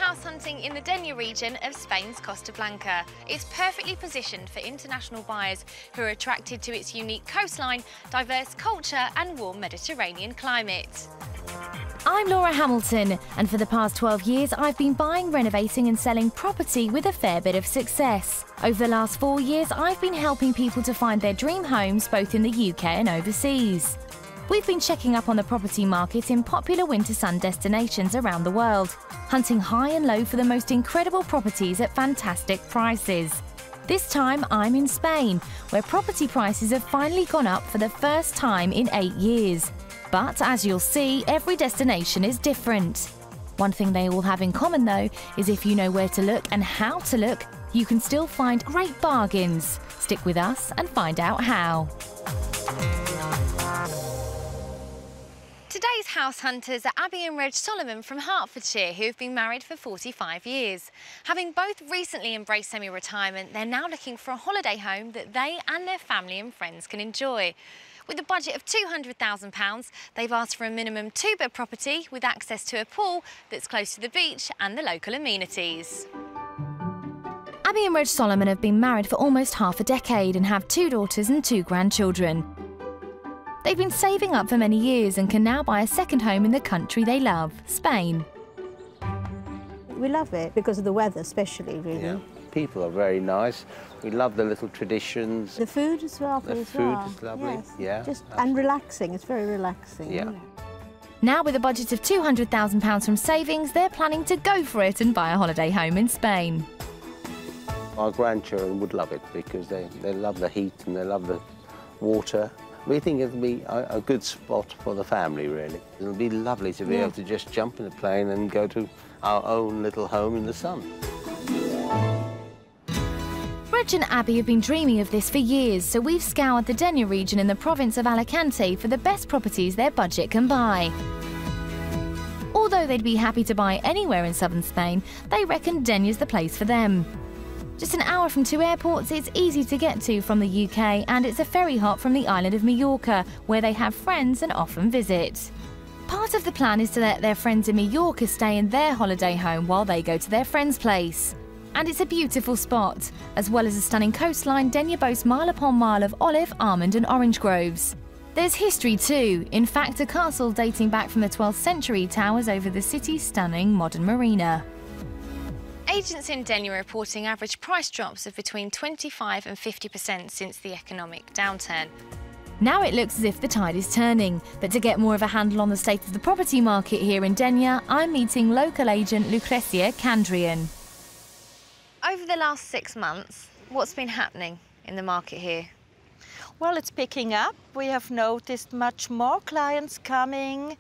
house hunting in the Denia region of Spain's Costa Blanca. It's perfectly positioned for international buyers who are attracted to its unique coastline, diverse culture and warm Mediterranean climate. I'm Laura Hamilton, and for the past 12 years I've been buying, renovating and selling property with a fair bit of success. Over the last 4 years I've been helping people to find their dream homes both in the UK and overseas. We've been checking up on the property market in popular winter sun destinations around the world, hunting high and low for the most incredible properties at fantastic prices. This time I'm in Spain, where property prices have finally gone up for the first time in 8 years. But as you'll see, every destination is different. One thing they all have in common though is if you know where to look and how to look, you can still find great bargains. Stick with us and find out how. Today's house hunters are Abby and Reg Solomon from Hertfordshire, who have been married for 45 years. Having both recently embraced semi-retirement, they're now looking for a holiday home that they and their family and friends can enjoy. With a budget of £200,000, they've asked for a minimum 2-bed property with access to a pool that's close to the beach and the local amenities. Abby and Reg Solomon have been married for almost half a decade and have 2 daughters and 2 grandchildren. They've been saving up for many years and can now buy a second home in the country they love, Spain. We love it because of the weather, especially, really. Yeah. People are very nice. We love the little traditions. The food is lovely as well. The food is lovely, yes. yeah. And relaxing, it's very relaxing. Yeah. Now with a budget of £200,000 from savings, they're planning to go for it and buy a holiday home in Spain. Our grandchildren would love it because they love the heat and they love the water. We think it'll be a good spot for the family, really. It'll be lovely to be able to just jump in a plane and go to our own little home in the sun. Reg and Abby have been dreaming of this for years, so we've scoured the Denia region in the province of Alicante for the best properties their budget can buy. Although they'd be happy to buy anywhere in southern Spain, they reckon Denia's the place for them. Just an hour from 2 airports, it's easy to get to from the UK, and it's a ferry hop from the island of Mallorca, where they have friends and often visit. Part of the plan is to let their friends in Mallorca stay in their holiday home while they go to their friend's place. And it's a beautiful spot. As well as a stunning coastline, Denia boasts mile upon mile of olive, almond and orange groves. There's history too. In fact, a castle dating back from the 12th century towers over the city's stunning modern marina. Agents in Denia are reporting average price drops of between 25% and 50% since the economic downturn. Now it looks as if the tide is turning, but to get more of a handle on the state of the property market here in Denia, I'm meeting local agent Lucrecia Candrian. Over the last 6 months, what's been happening in the market here? Well, it's picking up. We have noticed much more clients coming.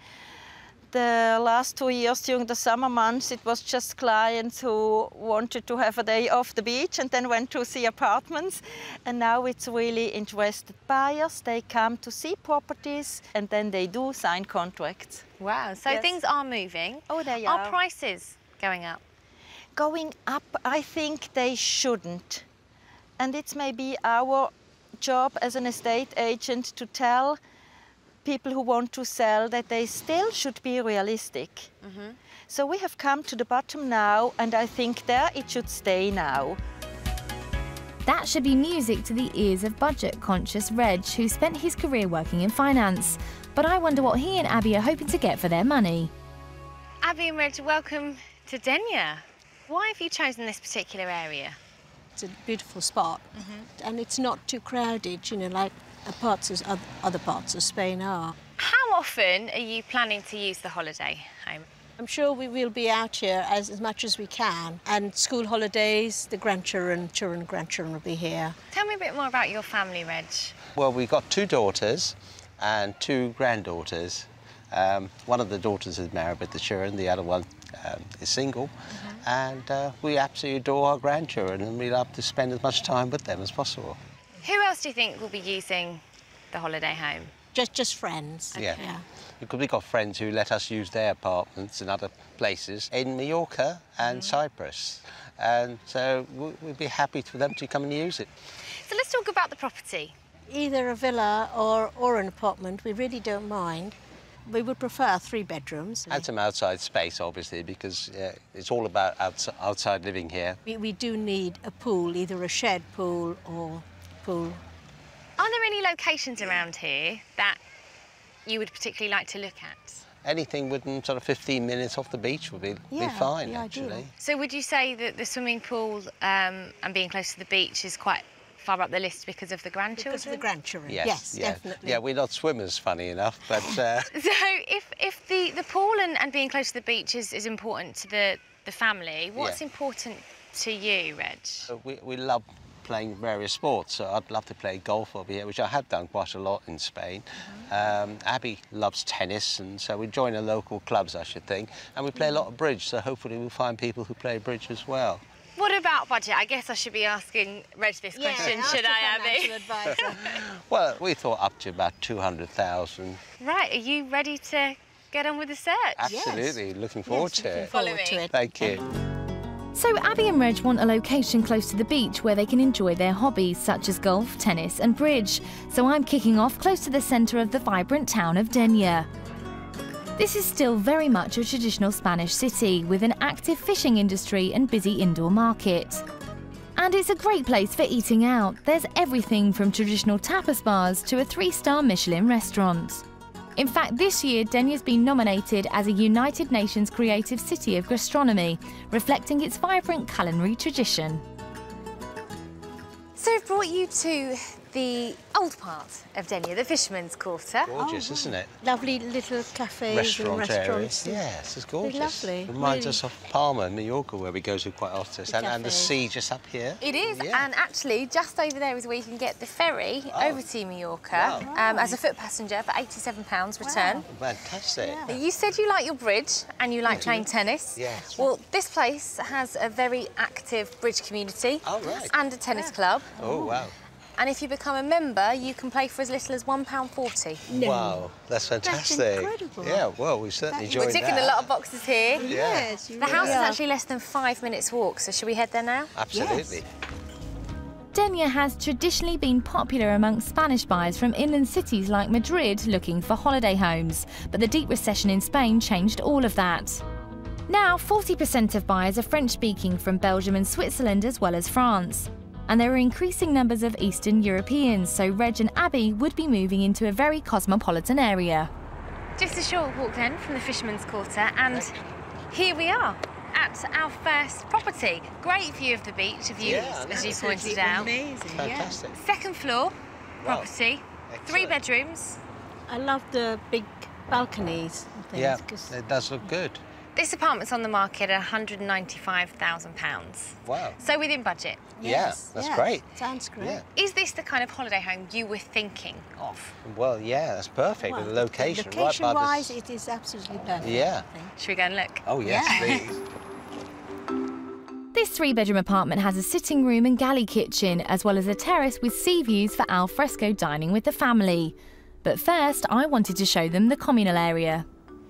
The last 2 years during the summer months, it was just clients who wanted to have a day off the beach and then went to see apartments. And now it's really interested buyers. They come to see properties and then they do sign contracts. Wow, so things are moving. Oh, they are. Are prices going up? Going up, I think they shouldn't. And it's maybe our job as an estate agent to tell people who want to sell that they still should be realistic. So we have come to the bottom now, and I think there it should stay now. That should be music to the ears of budget-conscious Reg, who spent his career working in finance. But I wonder what he and Abby are hoping to get for their money. Abby and Reg, welcome to Denia. Why have you chosen this particular area? It's a beautiful spot, and it's not too crowded, you know, like other parts of Spain are. How often are you planning to use the holiday home? I'm sure we will be out here as much as we can, and school holidays, the grandchildren will be here. Tell me a bit more about your family, Reg. Well, we've got 2 daughters and 2 granddaughters. One of the daughters is married with the children, the other one is single. And we absolutely adore our grandchildren and we love to spend as much time with them as possible. Who else do you think will be using the holiday home? Just friends. Yeah. Because we've got friends who let us use their apartments and other places in Mallorca and Cyprus. And so we'd be happy for them to come and use it. So let's talk about the property. Either a villa or an apartment, we really don't mind. We would prefer 3 bedrooms. Add some outside space, obviously, because it's all about outside living here. We do need a pool, either a shed pool or pool. Are there any locations around here that you would particularly like to look at? Anything within sort of 15 minutes off the beach would be fine, actually. Ideal. So would you say that the swimming pool and being close to the beach is quite far up the list because of the grandchildren? Because of the grandchildren, yes, definitely. Yeah, we're not swimmers, funny enough, but... So if the pool and being close to the beach is important to the family, what's important to you, Reg? We love playing various sports, so I'd love to play golf over here, which I have done quite a lot in Spain. Abby loves tennis, and so we join the local clubs, I should think, and we play a lot of bridge, so hopefully we'll find people who play bridge as well. What about budget? I guess I should be asking Reg this question, should I, Abby? Advisor. Well, we thought up to about 200,000. Right, are you ready to get on with the search? Absolutely, looking forward to it. Follow me. Thank you. So Abby and Reg want a location close to the beach where they can enjoy their hobbies such as golf, tennis and bridge. So I'm kicking off close to the centre of the vibrant town of Denia. This is still very much a traditional Spanish city with an active fishing industry and busy indoor market. And it's a great place for eating out. There's everything from traditional tapas bars to a 3-star Michelin restaurant. In fact, this year, Denia's been nominated as a United Nations Creative City of Gastronomy, reflecting its vibrant culinary tradition. So I've brought you to the old part of Denia, the Fisherman's Quarter. Gorgeous, isn't it? Lovely little cafes and restaurants. Yes, it's gorgeous. Lovely. Reminds really. us of Palma, Mallorca, where we go to quite often. And the sea just up here. It is, Yeah. and actually just over there is where you can get the ferry over to Mallorca as a foot passenger for £87 return. Fantastic. Yeah. You said you like your bridge and you like playing tennis. Yes. Well, this place has a very active bridge community and a tennis club. Oh, wow. And if you become a member, you can play for as little as £1.40. No. Wow, that's fantastic. That's incredible. Yeah, well, we certainly joined We're ticking that. a lot of boxes here. Yes, The house is actually less than 5 minutes walk, so should we head there now? Absolutely. Denia has traditionally been popular amongst Spanish buyers from inland cities like Madrid looking for holiday homes, but the deep recession in Spain changed all of that. Now, 40% of buyers are French-speaking from Belgium and Switzerland as well as France. And there are increasing numbers of Eastern Europeans, so Reg and Abby would be moving into a very cosmopolitan area. Just a short walk then from the Fisherman's Quarter, and here we are at our first property. Great view of the beach, as you pointed out. Amazing. Fantastic. Second floor property, 3 bedrooms. I love the big balconies and things. Yeah, 'cause it does look good. This apartment's on the market at £195,000. Wow. So within budget. yes, that's yes, great. Sounds great. Yeah. Is this the kind of holiday home you were thinking of? Well, yeah, that's perfect with the location. Location-wise, it is absolutely perfect. Yeah. I think. Should we go and look? Oh, yes, Yeah. please. This 3-bedroom apartment has a sitting room and galley kitchen, as well as a terrace with sea views for al fresco dining with the family. But first, I wanted to show them the communal area.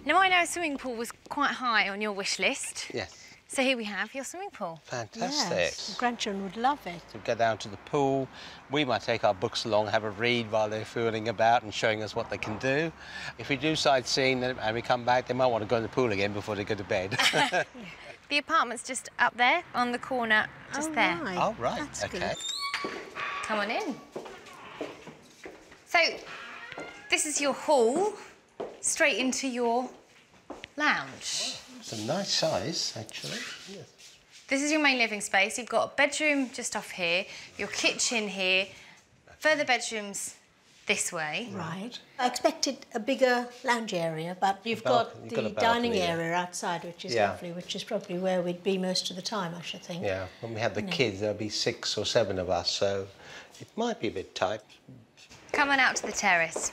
Now, I know a swimming pool was quite high on your wish list. Yes. So here we have your swimming pool. Fantastic. Yes, the grandchildren would love it. To get down to the pool, we might take our books along, have a read while they're fooling about and showing us what they can do. If we do sightseeing and we come back, they might want to go in the pool again before they go to bed. The apartment's just up there on the corner, just there. Right. Oh, right, That's okay. good. Come on in. So, this is your hall, straight into your lounge. It's a nice size, actually. Yes. This is your main living space. You've got a bedroom just off here, your kitchen here, further bedrooms this way. Right. I expected a bigger lounge area, but you've got you've the got a dining balcony, yeah. area outside, which is Yeah. lovely, which is probably where we'd be most of the time, I should think. Yeah, when we have the kids, there'll be 6 or 7 of us, so it might be a bit tight. Come on out to the terrace.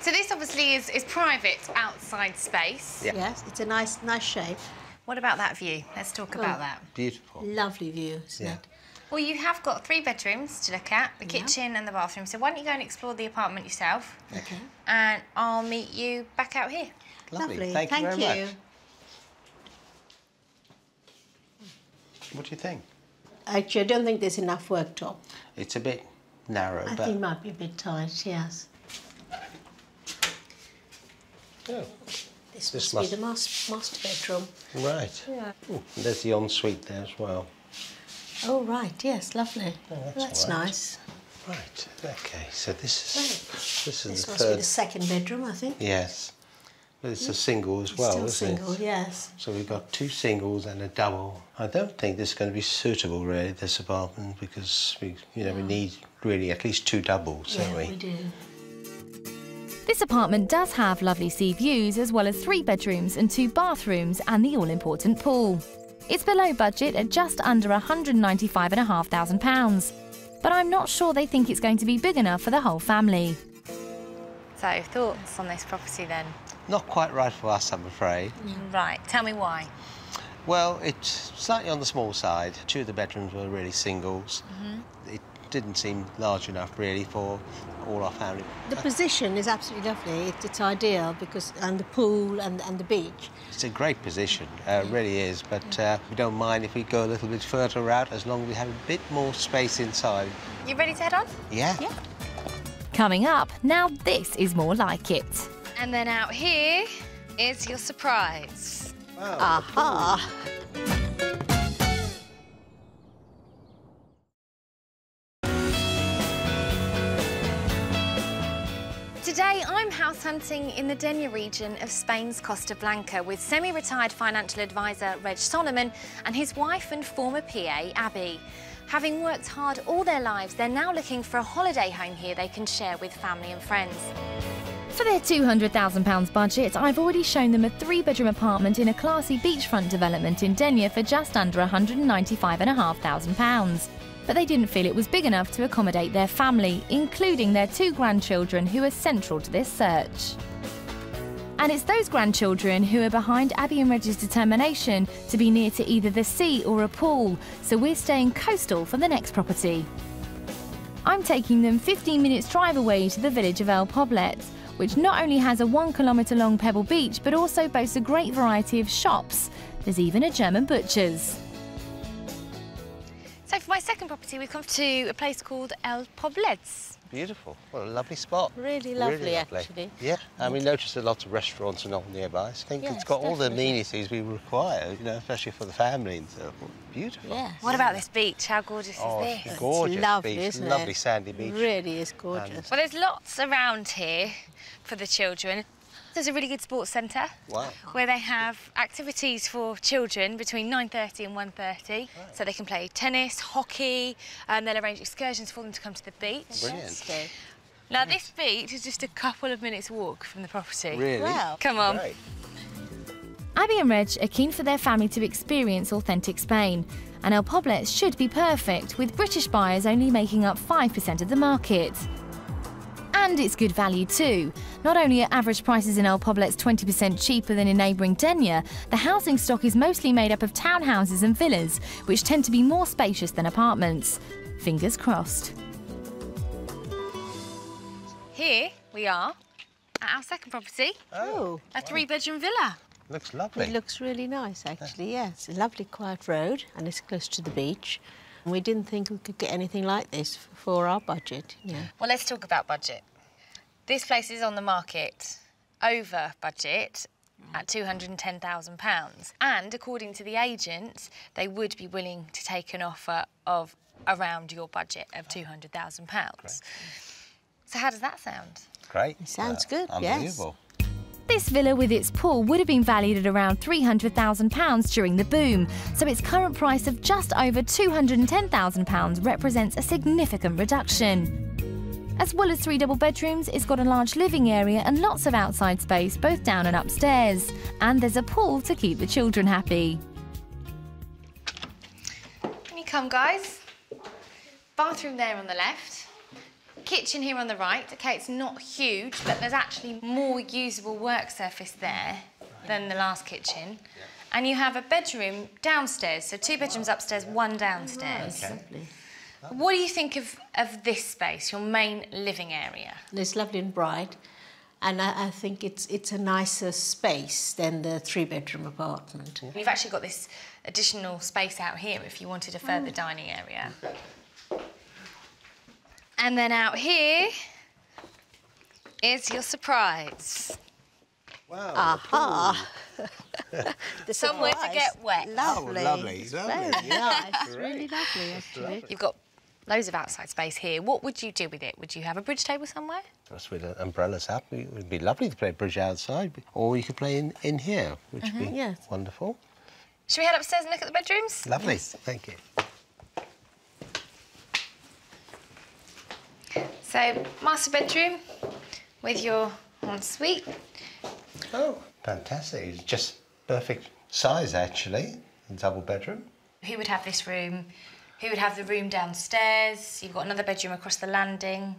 So this obviously is private outside space. Yeah. Yes, it's a nice shape. What about that view? Let's talk about that. Beautiful. Lovely view, isn't Yeah. it? Well, you have got 3 bedrooms to look at, the kitchen and the bathroom. So why don't you go and explore the apartment yourself? Okay. And I'll meet you back out here. Lovely. Thank you very much. What do you think? Actually, I don't think there's enough worktop. It's a bit narrow, I but think it might be a bit tight, yes. Oh. This must be the master bedroom. Right. Yeah. Ooh, there's the ensuite there as well. Oh, right, yes, lovely. Oh, that's all right. nice. Right, okay, so this is This the must third. be the second bedroom, I think. Yes, but it's a single as well, Still isn't single, it? yes. So we've got 2 singles and a double. I don't think this is going to be suitable, really, this apartment, because we need really at least 2 doubles, don't we? Yeah, we do. This apartment does have lovely sea views, as well as 3 bedrooms and 2 bathrooms and the all-important pool. It's below budget at just under £195,500, but I'm not sure they think it's going to be big enough for the whole family. So, thoughts on this property then? Not quite right for us, I'm afraid. Right, tell me why. Well, it's slightly on the small side. 2 of the bedrooms were really singles. It didn't seem large enough, really, for all our family. The position is absolutely lovely. It's ideal because, and the pool and the beach. It's a great position, it really is, but we don't mind if we go a little bit further out as long as we have a bit more space inside. You ready to head on? Yeah. Coming up, now this is more like it. And then out here is your surprise. Wow. Aha! Today I'm house hunting in the Denia region of Spain's Costa Blanca with semi-retired financial advisor Reg Solomon and his wife and former PA Abby. Having worked hard all their lives, they're now looking for a holiday home here they can share with family and friends. For their £200,000 budget, I've already shown them a 3-bedroom apartment in a classy beachfront development in Denia for just under £195,500. But they didn't feel it was big enough to accommodate their family, including their 2 grandchildren who are central to this search. And it's those grandchildren who are behind Abby and Reg's determination to be near to either the sea or a pool, so we're staying coastal for the next property. I'm taking them 15 minutes drive away to the village of El Poblet, which not only has a 1-kilometre long pebble beach but also boasts a great variety of shops. There's even a German butcher's. So for my second property, we've come to a place called El Poblets. Beautiful. What a lovely spot. Really lovely, actually. Yeah, and we noticed a lot of restaurants and all nearby. I think Yes, it's got all the definitely. amenities we require, especially for the family and so forth. Beautiful. Yes. What about this beach? How gorgeous Oh, is it's this? gorgeous lovely, beach, isn't it? lovely sandy beach. It really is gorgeous. Well, there's lots around here for the children. There's a really good sports centre Wow. where they have activities for children between 9:30 and 1:30, so they can play tennis, hockey, and they'll arrange excursions for them to come to the beach. Brilliant. Now, this beach is just a couple of minutes' walk from the property. Really? Wow. Come on. Great. Abby and Reg are keen for their family to experience authentic Spain, and El Poblet should be perfect, with British buyers only making up 5% of the market. And it's good value too. Not only are average prices in El Poblets 20% cheaper than in neighbouring Denia, the housing stock is mostly made up of townhouses and villas, which tend to be more spacious than apartments. Fingers crossed. Here we are at our second property, Oh, a 3-bedroom villa. Looks lovely. it looks really nice, actually, yes. It's a lovely, quiet road, and it's close to the beach. We didn't think we could get anything like this for our budget, yeah. Well, let's talk about budget. This place is on the market over budget at £210,000. And according to the agent, they would be willing to take an offer of around your budget of £200,000. So how does that sound? Great. It sounds good, yes. Unbelievable. This villa with its pool would have been valued at around £300,000 during the boom, so its current price of just over £210,000 represents a significant reduction. As well as 3 double bedrooms, it's got a large living area and lots of outside space, both down and upstairs. And there's a pool to keep the children happy. Can you come, guys? Bathroom there on the left. Kitchen here on the right. OK, it's not huge, but there's actually more usable work surface there than the last kitchen. And you have a bedroom downstairs, so 2 bedrooms upstairs, 1 downstairs. Lovely. What do you think of this space, your main living area? It's lovely and bright, and I think it's a nicer space than the 3-bedroom apartment. You've actually got this additional space out here if you wanted a further dining area. And then out here is your surprise. Wow. Aha! The Somewhere to surprise. get wet. Lovely. Oh, lovely, It's lovely. very Yeah, nice. great. Really lovely, actually. You've got loads of outside space here. What would you do with it? Would you have a bridge table somewhere? Just with umbrellas up, it would be lovely to play bridge outside, or you could play in here, which would be Yes. wonderful. Should we head upstairs and look at the bedrooms? Lovely, thank you. So, master bedroom with your ensuite. Oh, fantastic. It's just perfect size, actually, a double bedroom. Who would have this room? Who would have the room downstairs? You've got another bedroom across the landing.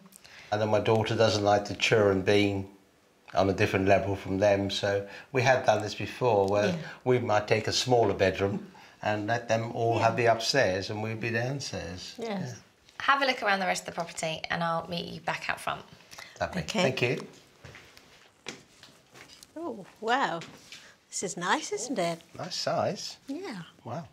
And then my daughter doesn't like the children being on a different level from them, so we have done this before, where we might take a smaller bedroom and let them all have the upstairs and we'd be downstairs. Yes. Have a look around the rest of the property and I'll meet you back out front. Lovely. Okay. Thank you. Oh, wow. This is nice, isn't it? Nice size. Yeah. Wow.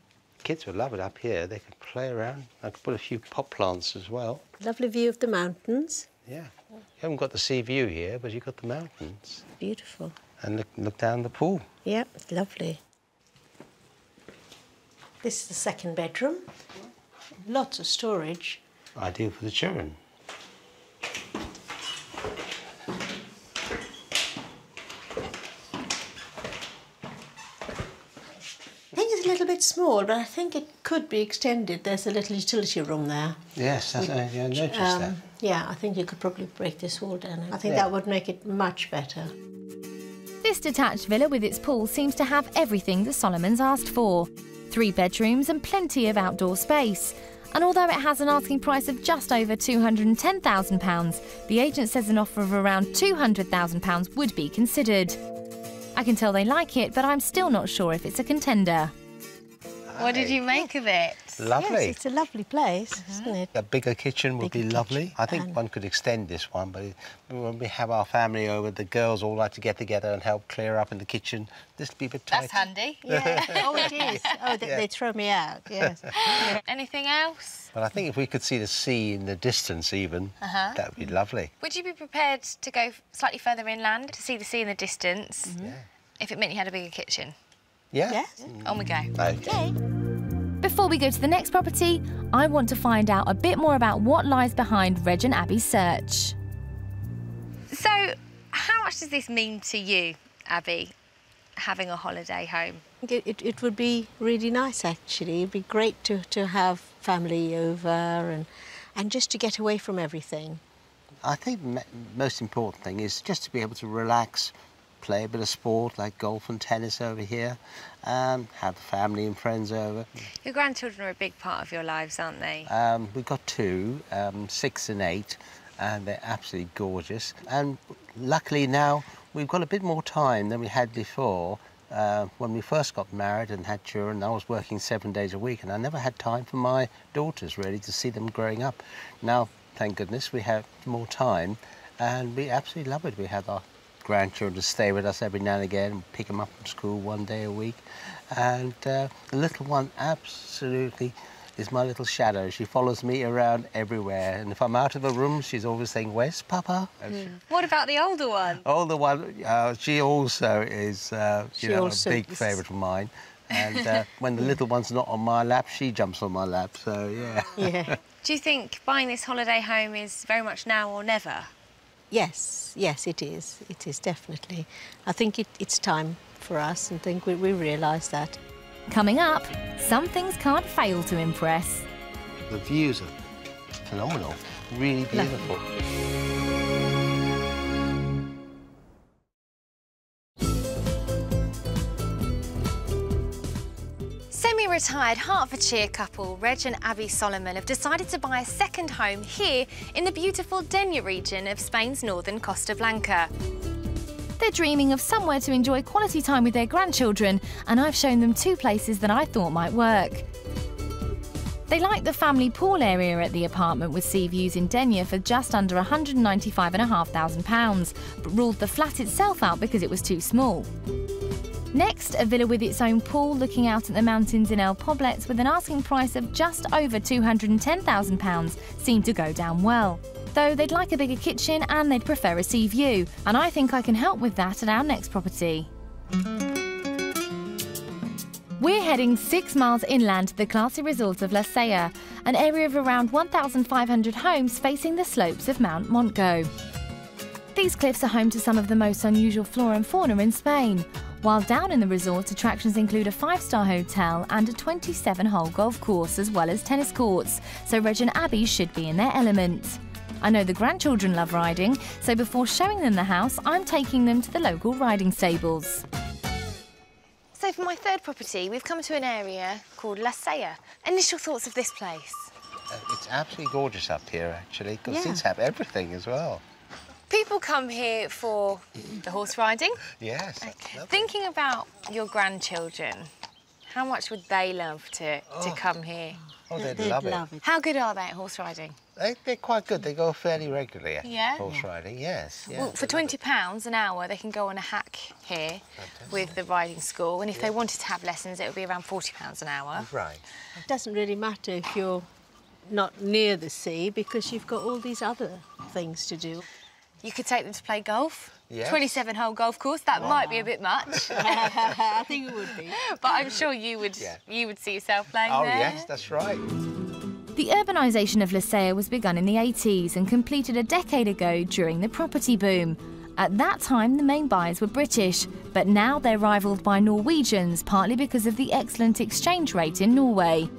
Kids would love it up here. They could play around. I could put a few pot plants as well. Lovely view of the mountains. Yeah. You haven't got the sea view here, but you've got the mountains. Beautiful. And look down the pool. Yeah, it's lovely. This is the second bedroom. Lots of storage. Ideal for the children. I think it's a little bit small, but I think it could be extended. There's a little utility room there. Yes, I noticed that. Yeah, I think you could probably break this wall down. I think Yeah. that would make it much better. This detached villa with its pool seems to have everything the Solomons asked for. 3 bedrooms and plenty of outdoor space. And although it has an asking price of just over £210,000, the agent says an offer of around £200,000 would be considered. I can tell they like it, but I'm still not sure if it's a contender. What did you make of it? Lovely. Yes, it's a lovely place, isn't it? A bigger kitchen would be Bigger lovely. kitchen, I think and- one could extend this one, but when we have our family over, the girls all like to get together and help clear up in the kitchen. This would be a bit tight. That's handy. Yeah. Oh, it is. Oh, they throw me out, yes. Anything else? But I think if we could see the sea in the distance even, that would be lovely. Would you be prepared to go slightly further inland to see the sea in the distance if it meant you had a bigger kitchen? Yeah? Yes. On we go. Okay. Before we go to the next property, I want to find out a bit more about what lies behind Reg and Abby's search. So, how much does this mean to you, Abby, having a holiday home? It would be really nice, actually. It'd be great to have family over and just to get away from everything. I think the most important thing is just to be able to relax, play a bit of sport like golf and tennis over here, have family and friends over. Your grandchildren are a big part of your lives, aren't they? We've got 2, 6 and 8, and they're absolutely gorgeous. And luckily now we've got a bit more time than we had before. When we first got married and had children, I was working 7 days a week and I never had time for my daughters really to see them growing up. Now, thank goodness, we have more time and we absolutely love it. We have our grandchildren stay with us every now and again, pick them up from school 1 day a week. And the little one absolutely is my little shadow. She follows me around everywhere. And if I'm out of the room, she's always saying, "Where's Papa?" What about the older one? Older one, she also is a big favourite of mine. And when the little one's not on my lap, she jumps on my lap, so yeah. Yeah. Do you think buying this holiday home is very much now or never? Yes, it is. It is, definitely. I think it's time for us, and think we realise that. Coming up, some things can't fail to impress. The views are phenomenal, really beautiful. Semi-retired Hertfordshire couple Reg and Abby Solomon have decided to buy a second home here in the beautiful Denia region of Spain's northern Costa Blanca. They're dreaming of somewhere to enjoy quality time with their grandchildren, and I've shown them 2 places that I thought might work. They like the family pool area at the apartment with sea views in Denia for just under £195,500, but ruled the flat itself out because it was too small. Next, a villa with its own pool looking out at the mountains in El Poblets with an asking price of just over £210,000 seemed to go down well. Though they'd like a bigger kitchen and they'd prefer a sea view, and I think I can help with that at our next property. We're heading 6 miles inland to the classy resort of La Sella, an area of around 1,500 homes facing the slopes of Mount Montgo. These cliffs are home to some of the most unusual flora and fauna in Spain, while down in the resort, attractions include a 5-star hotel and a 27-hole golf course, as well as tennis courts, so Reg and Abby should be in their element. I know the grandchildren love riding, so before showing them the house, I'm taking them to the local riding stables. So for my third property, we've come to an area called La Sella. Initial thoughts of this place? It's absolutely gorgeous up here, actually, because Yeah. it seems to have everything as well. People come here for the horse riding. Yes. Okay. Thinking about your grandchildren, how much would they love to come here? Oh, they'd love it. How good are they at horse riding? They're quite good. They go fairly regularly at Yeah? horse riding, yes. Yeah, Well, for £20 an hour, they can go on a hack here with the riding school, and if they wanted to have lessons, it would be around £40 an hour. Right. It doesn't really matter if you're not near the sea because you've got all these other things to do. You could take them to play golf. Yes. 27-hole golf course, that might be a bit much, I think it would be. but I'm sure you would see yourself playing Oh, there. yes, that's right. The urbanisation of La Sella was begun in the 80s and completed a decade ago during the property boom. At that time, the main buyers were British, but now they're rivalled by Norwegians, partly because of the excellent exchange rate in Norway.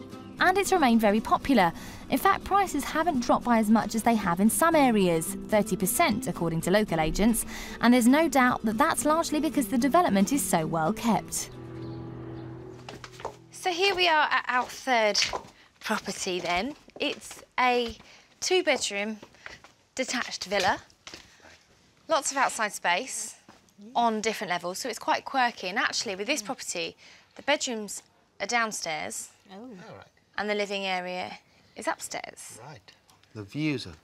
And it's remained very popular. In fact, prices haven't dropped by as much as they have in some areas, 30% according to local agents, and there's no doubt that that's largely because the development is so well kept. So here we are at our third property then. It's a 2-bedroom detached villa. Lots of outside space on different levels, so it's quite quirky. And actually, with this property, the bedrooms are downstairs Oh. All right. and the living area is upstairs. Right. The views are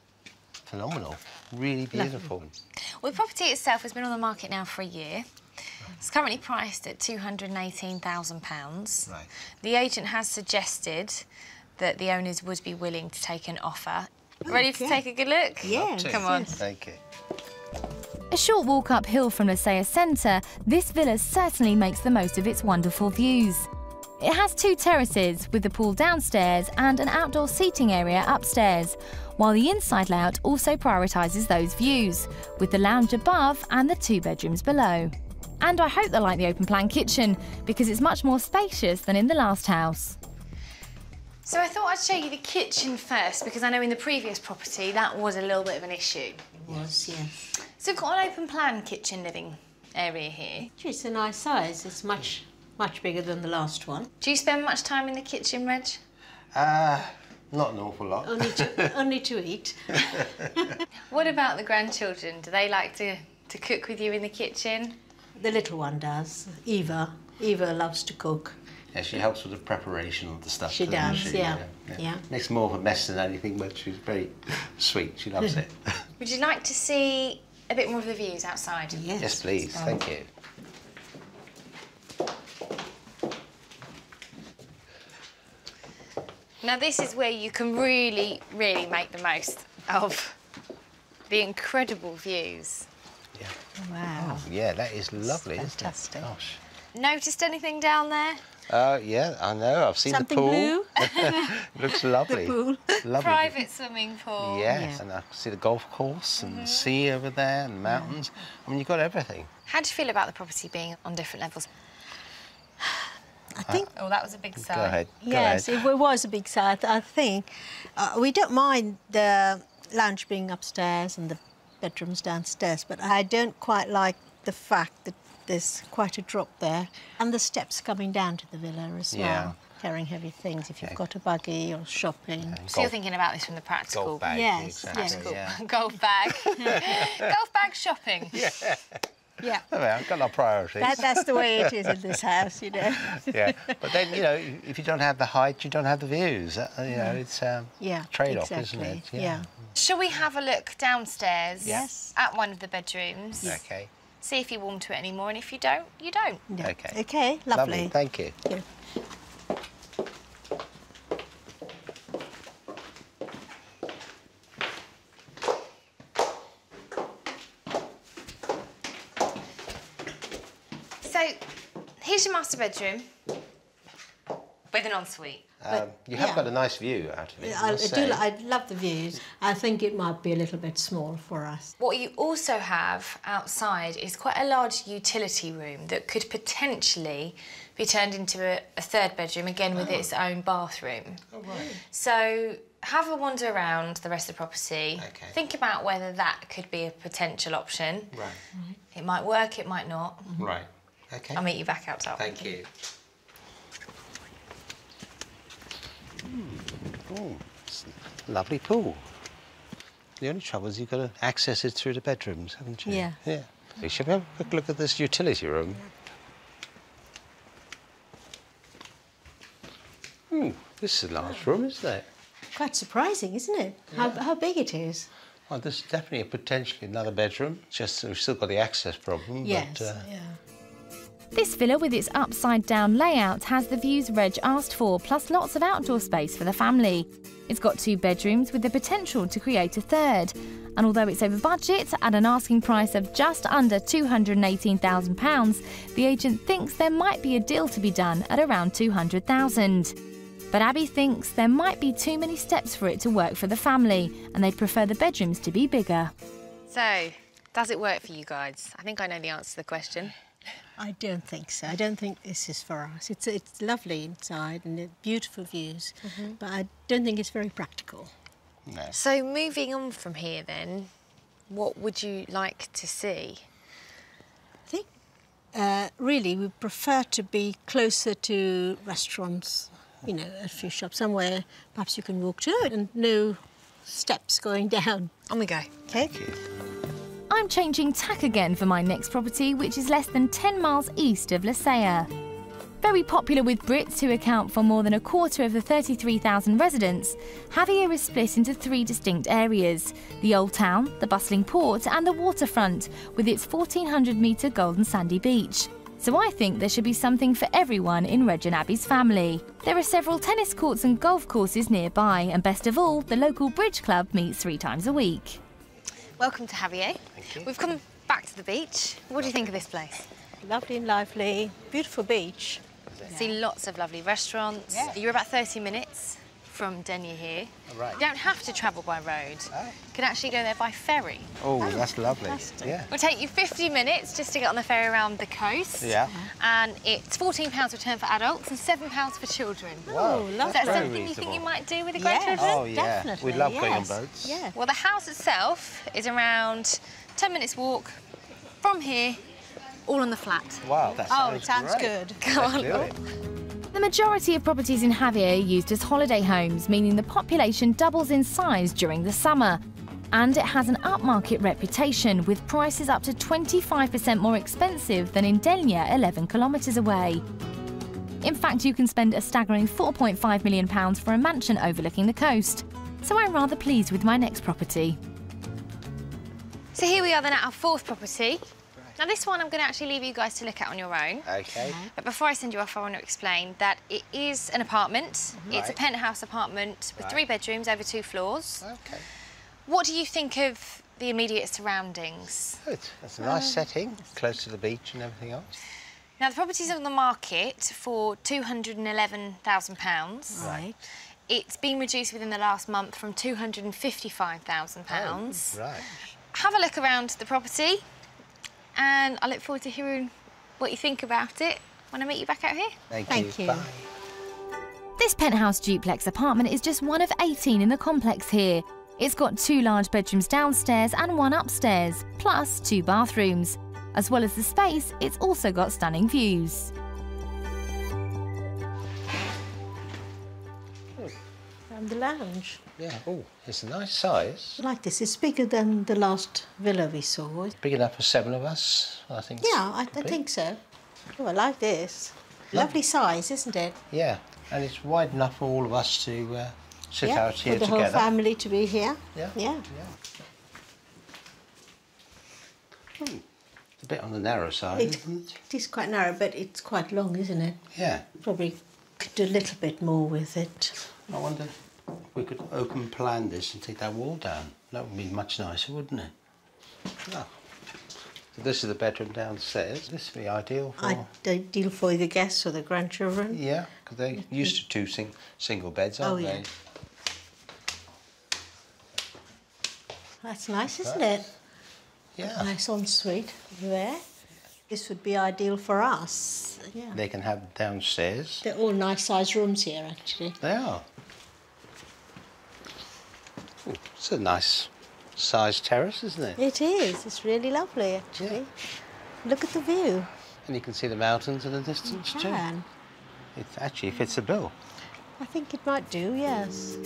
phenomenal. Really beautiful. Well, the property itself has been on the market now for a year. It's currently priced at £218,000. Right. The agent has suggested that the owners would be willing to take an offer. Ready to take a good look? Yeah. Come on. Thank you. A short walk uphill from La Sella Centre, this villa certainly makes the most of its wonderful views. It has 2 terraces with the pool downstairs and an outdoor seating area upstairs, while the inside layout also prioritises those views, with the lounge above and the 2 bedrooms below. And I hope they like the open plan kitchen, because it's much more spacious than in the last house. So I thought I'd show you the kitchen first, because I know in the previous property that was a little bit of an issue. It was, yes. So we've got an open plan kitchen living area here. It's a nice size. It's much bigger than the last one. Do you spend much time in the kitchen, Reg? Not an awful lot. Only to eat. What about the grandchildren? Do they like to cook with you in the kitchen? The little one does. Eva loves to cook. Yeah, she helps with the preparation of the stuff. She doesn't does, yeah. Makes more of a mess than anything, but she's very sweet. She loves it. Would you like to see a bit more of the views outside? Yes. Yes, please. Thank you. Now this is where you can really, really make the most of the incredible views. Yeah. Wow. Yeah, that is lovely, fantastic. isn't it? Gosh. Noticed anything down there? Yeah, I know. I've seen Something the pool. blue? It looks lovely. The pool. Lovely. Private swimming pool. Yes, Yeah. and I see the golf course and the sea over there and the mountains. I mean, you've got everything. How do you feel about the property being on different levels? I think. Oh, that was a big sigh. Go ahead. Yes, Go ahead. it was a big site. I think we don't mind the lounge being upstairs and the bedrooms downstairs, but I don't quite like the fact that there's quite a drop there, and the steps coming down to the villa as Yeah. well, carrying heavy things if you've got a buggy or shopping. So you're thinking about this from the practical. Golf bag. Yes, Exactly, yes. yeah. Golf bag. Golf bag shopping. Yeah, I mean, I've got no priorities. that's the way it is in this house, you know. Yeah, but then, you know, if you don't have the height, you don't have the views. You know, it's Yeah, trade-off, exactly. isn't it? Yeah. Shall we have a look downstairs? Yes. At one of the bedrooms. Okay. See if you warm to it anymore, and if you don't, you don't. Yeah. Okay. Okay, lovely. Thank you. Yeah. here's your master bedroom with an ensuite. You have got a nice view out of it. I love the views. I think it might be a little bit small for us. What you also have outside is quite a large utility room that could potentially be turned into a third bedroom, again with its own bathroom. Oh, right. So have a wander around the rest of the property. Okay. Think about whether that could be a potential option. Right. It might work, it might not. Right. Okay. I'll meet you back out top. Thank you. Oh, it's a lovely pool. The only trouble is you've got to access it through the bedrooms, haven't you? Yeah. Yeah. Shall we have a quick look at this utility room? This is a large room, isn't it? Quite surprising, isn't it? Yeah. How big it is. Well, this is definitely potentially another bedroom. Just we've still got the access problem. Yes, But, yeah. This villa with its upside-down layout has the views Reg asked for, plus lots of outdoor space for the family. It's got 2 bedrooms with the potential to create a third. And although it's over budget, at an asking price of just under £218,000, the agent thinks there might be a deal to be done at around £200,000. But Abby thinks there might be too many steps for it to work for the family, and they'd prefer the bedrooms to be bigger. So, does it work for you guys? I think I know the answer to the question. I don't think so. I don't think this is for us. It's lovely inside and beautiful views, but I don't think it's very practical. no. So moving on from here then, what would you like to see? I think really we prefer to be closer to restaurants, you know, a few shops, somewhere perhaps you can walk to and no steps going down. On we go. Okay? I'm changing tack again for my next property, which is less than 10 miles east of Lasea. Very popular with Brits who account for more than a quarter of the 33,000 residents, Javier is split into 3 distinct areas: the Old Town, the bustling port and the waterfront, with its 1,400-metre golden sandy beach. So I think there should be something for everyone in Reg and Abby's family. There are several tennis courts and golf courses nearby, and best of all, the local bridge club meets 3 times a week. Welcome to Javier. Thank you. We've come back to the beach. What do you think of this place? Lovely and lively, beautiful beach. See lots of lovely restaurants. Yeah. You're about 30 minutes from Denyer here. All right. You don't have to travel by road. Oh. You can actually go there by ferry. Oh, that's lovely. fantastic. Yeah. It'll take you 50 minutes just to get on the ferry around the coast. Yeah. And it's £14 return for adults and £7 for children. Wow, lovely. Is that's that very something you think reasonable. you might do with the Yes. grandchildren? Oh, yeah. Definitely, We love going on yes. boats. Yeah. Well, the house itself is around 10 minutes walk from here, all on the flat. Wow, that Oh, sounds it sounds great. good. Come on. Let's do it. The majority of properties in Javier are used as holiday homes, meaning the population doubles in size during the summer. And it has an upmarket reputation, with prices up to 25% more expensive than in Denyer, 11 kilometres away. In fact, you can spend a staggering £4.5 million for a mansion overlooking the coast. So I'm rather pleased with my next property. So here we are then at our 4th property. Now this one I'm going to actually leave you guys to look at on your own. Okay. But before I send you off, I want to explain that it is an apartment. It's a Right. penthouse apartment with 3 bedrooms over 2 floors. Okay. What do you think of the immediate surroundings? Good. That's a nice setting, close to the beach and everything else. Now the property's on the market for £211,000. Right. It's been reduced within the last month from £255,000. Right. Have a look around the property and I look forward to hearing what you think about it when I meet you back out here. Thank you. Bye. This penthouse duplex apartment is just one of 18 in the complex here. It's got 2 large bedrooms downstairs and 1 upstairs, plus 2 bathrooms. As well as the space, it's also got stunning views. And the lounge. Yeah. Oh, it's a nice size. I like this. It's bigger than the last villa we saw. Big enough for 7 of us, I think. Yeah, I could be. think so. Oh, I like this. Lovely size, isn't it? Yeah, and it's wide enough for all of us to sit out here for the together. whole family to be here. Yeah. Yeah. It's a bit on the narrow side, isn't it? It is quite narrow, but it's quite long, isn't it? Yeah. Probably could do a little bit more with it. I wonder if we could open plan this and take that wall down. That would be much nicer, wouldn't it? Oh, So this is the bedroom downstairs. This would be ideal for... Ideal for the guests or the grandchildren? Yeah, because they're used to two single beds, aren't they? That's nice, isn't it? Yeah. Nice ensuite there. This would be ideal for us. Yeah. They can have downstairs. They're all nice sized rooms here, actually. They are. Ooh, it's a nice sized terrace, isn't it? It is. It's really lovely, actually. Yeah. Look at the view. And you can see the mountains in the distance too. It actually fits the bill. I think it might do, yes.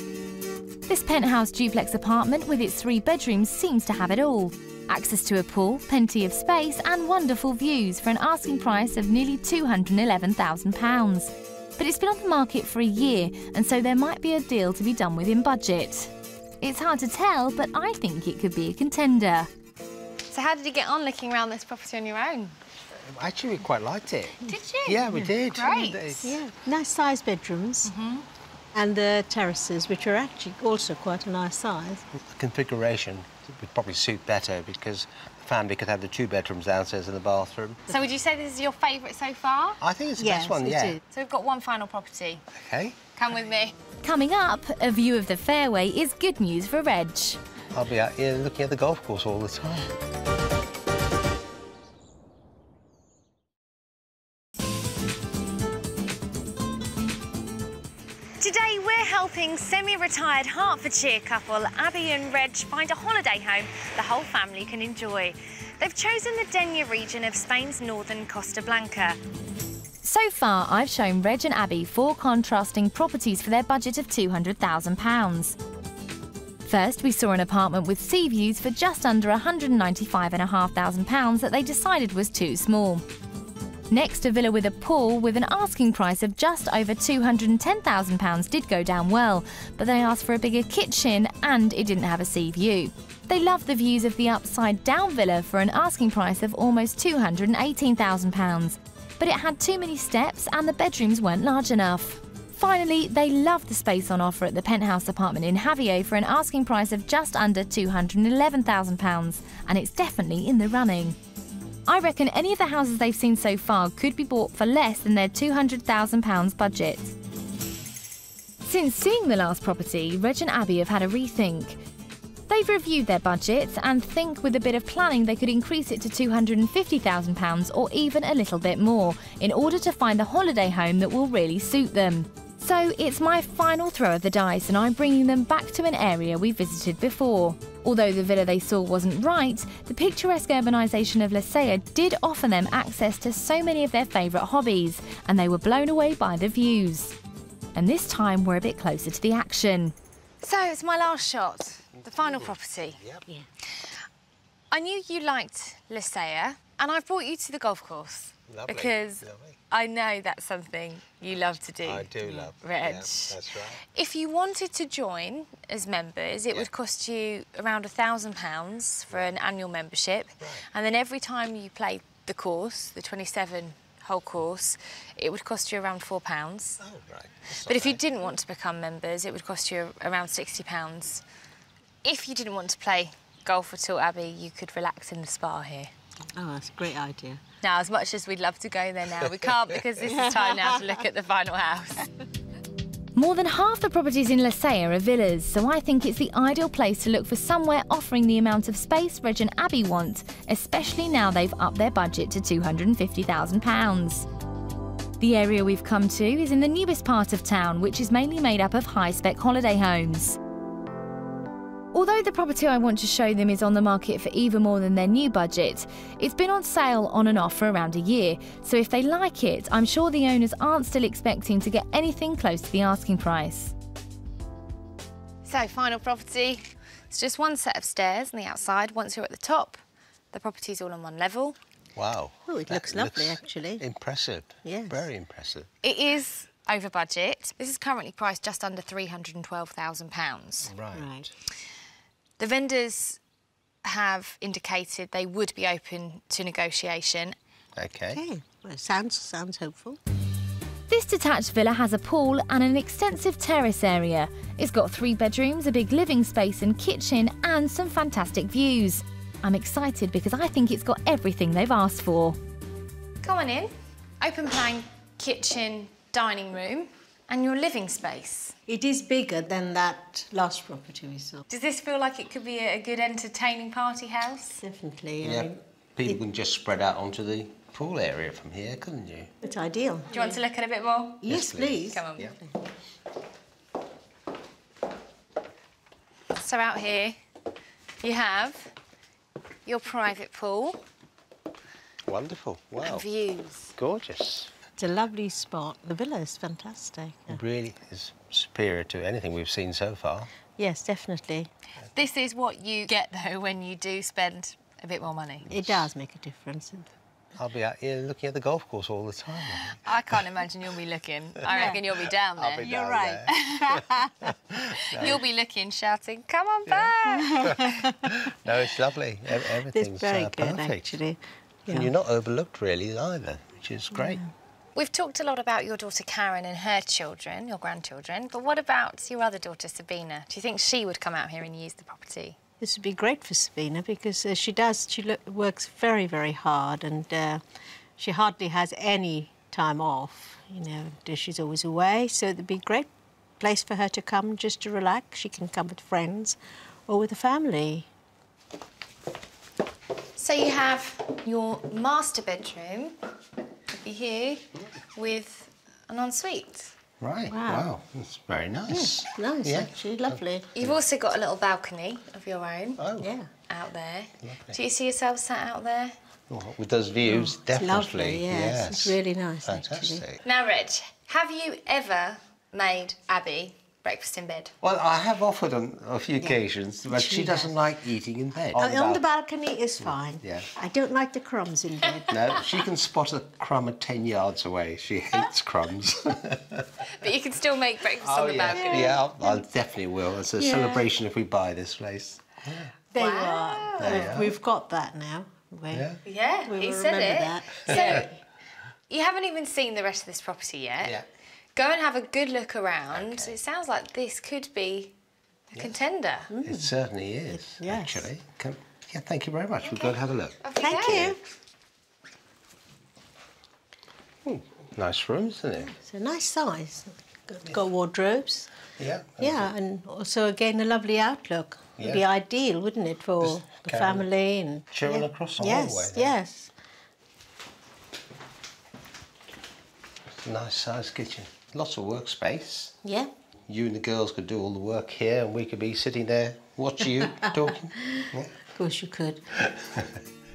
This penthouse duplex apartment with its 3 bedrooms seems to have it all. Access to a pool, plenty of space and wonderful views for an asking price of nearly £211,000. But it's been on the market for a year and so there might be a deal to be done within budget. It's hard to tell, but I think it could be a contender. So how did you get on looking around this property on your own? Actually, we quite liked it. Did you? Yeah, we did. Great. Yeah, nice sized bedrooms. And the terraces, which are actually also quite a nice size. The configuration would probably suit better because the family could have the 2 bedrooms downstairs and the bathroom. So would you say this is your favourite so far? I think it's the best one, yeah. So we've got one final property. OK. Come with me. Coming up, a view of the fairway is good news for Reg. I'll be out here looking at the golf course all the time. Today we're helping semi-retired Hertfordshire couple Abby and Reg find a holiday home the whole family can enjoy. They've chosen the Denia region of Spain's northern Costa Blanca. So far, I've shown Reg and Abby 4 contrasting properties for their budget of £200,000. First, we saw an apartment with sea views for just under £195,500 that they decided was too small. Next, a villa with a pool with an asking price of just over £210,000 did go down well, but they asked for a bigger kitchen and it didn't have a sea view. They loved the views of the upside-down villa for an asking price of almost £218,000, but it had too many steps and the bedrooms weren't large enough. Finally, they loved the space on offer at the penthouse apartment in Javier for an asking price of just under £211,000, and it's definitely in the running. I reckon any of the houses they've seen so far could be bought for less than their £200,000 budget. Since seeing the last property, Reg and Abby have had a rethink. They've reviewed their budgets and think with a bit of planning they could increase it to £250,000 or even a little bit more in order to find the holiday home that will really suit them. So it's my final throw of the dice and I'm bringing them back to an area we visited before. Although the villa they saw wasn't right, the picturesque urbanisation of La Sella did offer them access to so many of their favourite hobbies, and they were blown away by the views. And this time we're a bit closer to the action. So it's my last shot, the final property. Yep. Yeah. I knew you liked La Sella, and I've brought you to the golf course. Lovely. Because I know that's something you love to do. I do love Reg. Yeah, that's right. If you wanted to join as members, it would cost you around £1,000 for an annual membership. Right. And then every time you play the course, the 27-hole course, it would cost you around £4. Oh, right. But if you didn't want to become members, it would cost you around £60. If you didn't want to play golf at all, Abby, you could relax in the spa here. Oh, that's a great idea. Now, as much as we'd love to go there now, we can't because this is time now to look at the final house. More than half the properties in La Sella are villas, so I think it's the ideal place to look for somewhere offering the amount of space Reg and Abby want, especially now they've upped their budget to £250,000. The area we've come to is in the newest part of town, which is mainly made up of high-spec holiday homes. Although the property I want to show them is on the market for even more than their new budget, it's been on sale on and off for around a year, so if they like it, I'm sure the owners aren't still expecting to get anything close to the asking price. So, final property. It's just one set of stairs on the outside. Once you're at the top, the property's all on one level. Wow. Oh, it looks lovely, actually. Impressive. Yes. Very impressive. It is over budget. This is currently priced just under £312,000. Right. The vendors have indicated they would be open to negotiation. OK. Okay. Well, sounds hopeful. This detached villa has a pool and an extensive terrace area. It's got 3 bedrooms, a big living space and kitchen and some fantastic views. I'm excited because I think it's got everything they've asked for. Go on in. Open plan kitchen, dining room and your living space. It is bigger than that last property we saw. Does this feel like it could be a good entertaining party house? Definitely. Yeah. People can just spread out onto the pool area from here, couldn't you? It's ideal. Do you want to look at it a bit more? Yes, please. Come on. Yeah. So out here, you have your private pool. Wonderful. Wow. And views. Gorgeous. It's a lovely spot. The villa is fantastic. Yeah. It really is superior to anything we've seen so far. Yes, definitely. This is what you get, though, when you do spend a bit more money. It does make a difference. I'll be out here looking at the golf course all the time. I can't imagine you'll be looking. I reckon you'll be down there. I'll be You're down right. there. You'll be looking, shouting, come on back. No, it's lovely. Everything's It's very good, perfect. actually. And Yeah. you're not overlooked, really, either, which is great. We've talked a lot about your daughter Karen and her children, your grandchildren, but what about your other daughter Sabina? Do you think she would come out here and use the property? This would be great for Sabina because she works very, very hard and she hardly has any time off. You know, she's always away, so it'd be a great place for her to come just to relax. She can come with friends or with the family. So you have your master bedroom, could be here, with an ensuite. Right, Wow. wow, that's very nice. Nice, Yeah. actually, lovely. You've also got a little balcony of your own Oh, Yeah. out there. Lovely. Do you see yourself sat out there? Well, with those views, It's definitely. lovely, yes. It's really nice, actually. Fantastic. Now, Reg, have you ever made Abby breakfast in bed? Well, I have offered on a few occasions, but she doesn't like eating in bed. On the balcony is fine. Yeah. I don't like the crumbs in bed. No, she can spot a crumb at 10 yards away. She hates crumbs. But you can still make breakfast on the balcony. Yeah, I definitely will. It's a celebration if we buy this place. There you Wow. are. There you are. We've got that now. Yeah. Yeah, We he will said remember it. that. So, you haven't even seen the rest of this property yet. Yeah. Go and have a good look around. It sounds like this could be a contender. It certainly is, Yes. actually. Yeah, thank you very much. We'll go and have a look. Off you Thank go. you. Nice room, isn't it? It's a nice size. Got wardrobes. Yeah. Yeah, and also, again, a lovely outlook. It'd be Yeah. ideal, wouldn't it, for Just the carry on family and... chilling across the yes, hallway there. Yes, Nice sized kitchen. Lots of workspace. yeah. You and the girls could do all the work here and we could be sitting there watching you talking. Yeah. Of course you could.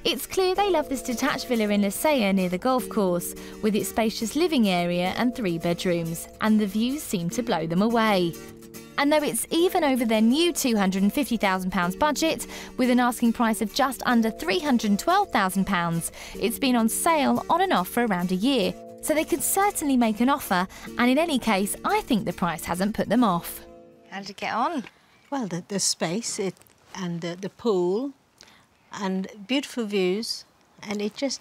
It's clear they love this detached villa in Lasea near the golf course, with its spacious living area and 3 bedrooms, and the views seem to blow them away. And though it's even over their new £250,000 budget, with an asking price of just under £312,000, it's been on sale on and off for around a year, so they could certainly make an offer, and in any case, I think the price hasn't put them off. How did it get on? Well, the space and the pool and beautiful views, and it just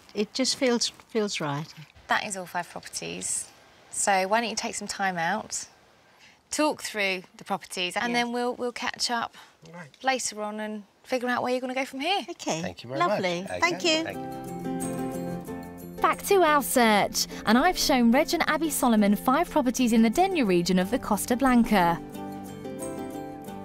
feels right. That is all 5 properties. So why don't you take some time out, talk through the properties, and then we'll catch up later on and figure out where you're going to go from here. Okay. Thank you very Lovely. much. Thank Okay, you. thank you. Back to our search, and I've shown Reg and Abby Solomon 5 properties in the Denia region of the Costa Blanca.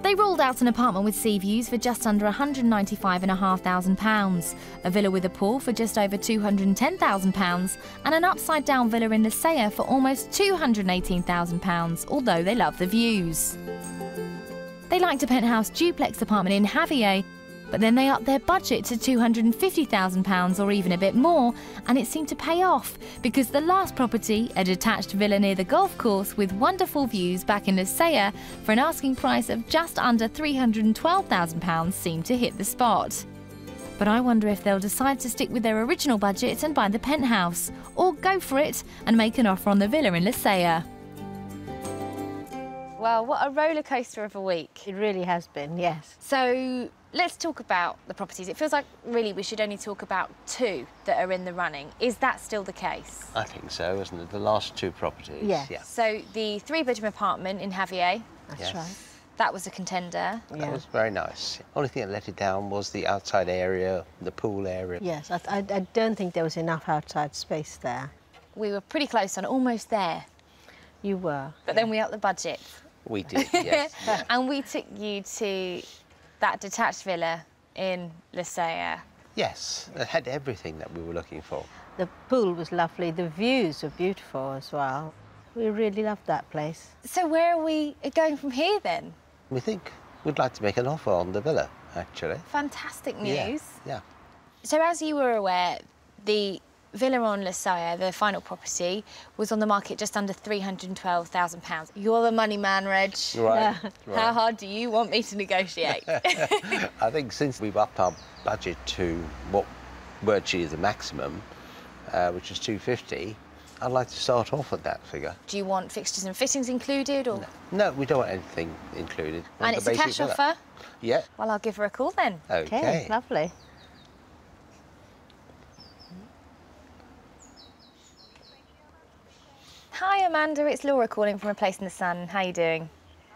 They ruled out an apartment with sea views for just under £195,500, a villa with a pool for just over £210,000, and an upside-down villa in Lasea for almost £218,000, although they love the views. They liked a penthouse duplex apartment in Javier, but then they upped their budget to £250,000 or even a bit more, and it seemed to pay off because the last property, a detached villa near the golf course with wonderful views back in Lasea for an asking price of just under £312,000, seemed to hit the spot. But I wonder if they'll decide to stick with their original budget and buy the penthouse, or go for it and make an offer on the villa in Lasea. Well, what a roller coaster of a week. It really has been, yes. So let's talk about the properties. It feels like really we should only talk about 2 that are in the running. Is that still the case? I think so, isn't it? The last 2 properties. Yes. Yeah. So the 3-bedroom apartment in Javier, That's Yes. right. That was a contender. That was very nice. Only thing that let it down was the outside area, the pool area. Yes, I don't think there was enough outside space there. We were pretty close on, almost there. You were. But then we upped the budget. We did, yes. And we took you to that detached villa in Lycea. Yes, it had everything that we were looking for. The pool was lovely, the views were beautiful as well. We really loved that place. So where are we going from here then? We think we'd like to make an offer on the villa, actually. Fantastic news. Yeah. So as you were aware, the villa on Lycea, the final property, was on the market just under £312,000. You're the money man, Reg. Right. How hard do you want me to negotiate? I think since we've upped our budget to what virtually is the maximum, which is 250, I'd like to start off at that figure. Do you want fixtures and fittings included, or? No, we don't want anything included. And it's a cash offer? Yeah. Well, I'll give her a call then. Okay. Lovely. Hi, Amanda. It's Laura calling from A Place in the Sun. How are you doing? I'm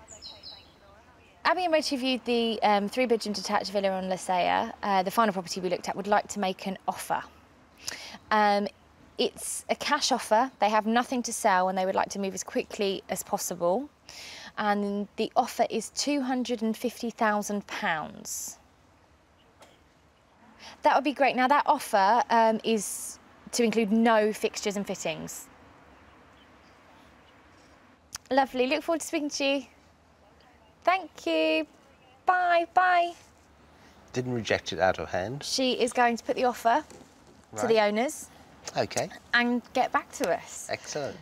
okay, thanks, Laura. How are you? Abby and Reg reviewed the three-bedroom detached villa on Lycea. The final property we looked at would like to make an offer. It's a cash offer. They have nothing to sell and they would like to move as quickly as possible. And the offer is £250,000. That would be great. Now, that offer is to include no fixtures and fittings. Lovely. Look forward to speaking to you. Thank you. Bye. Bye. Didn't reject it out of hand. She is going to put the offer to the owners. Okay. And get back to us. Excellent.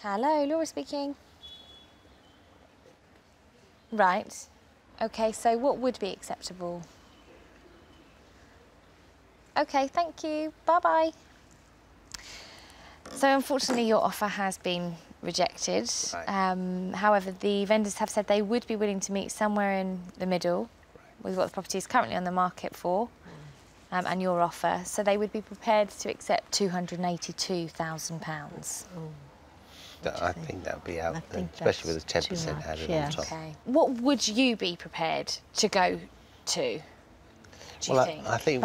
Hello, Laura speaking. Right. Okay, so what would be acceptable? Okay, thank you. Bye-bye. So unfortunately your offer has been rejected. Right. However, the vendors have said they would be willing to meet somewhere in the middle with what the property is currently on the market for. And your offer, so they would be prepared to accept £282,000. I think that would be out there, especially with a 10% added on top. Okay. What would you be prepared to go to, do you think? I think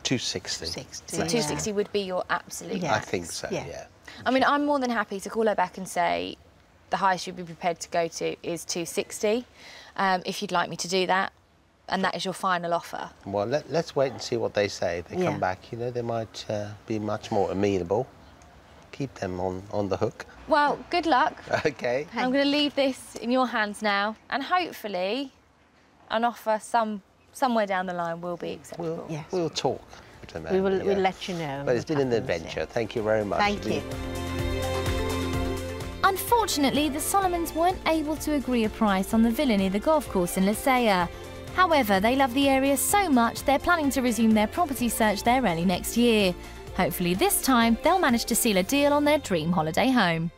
260. 260. So 260 would be your absolute Yeah. I max? think so, yeah. I mean, I'm more than happy to call her back and say the highest you'd be prepared to go to is 260, if you'd like me to do that. And that is your final offer? Well, let's wait and see what they say. If they come back, you know, they might be much more amenable. Keep them on the hook. Well, good luck. Okay. I'm going to leave this in your hands now, and hopefully an offer somewhere down the line will be acceptable. We'll talk. We'll let you know. But it's been an adventure. Thank you very much. Thank you. Unfortunately, the Solomons weren't able to agree a price on the villa near the golf course in Lycea. However, they love the area so much they're planning to resume their property search there early next year. Hopefully this time they'll manage to seal a deal on their dream holiday home.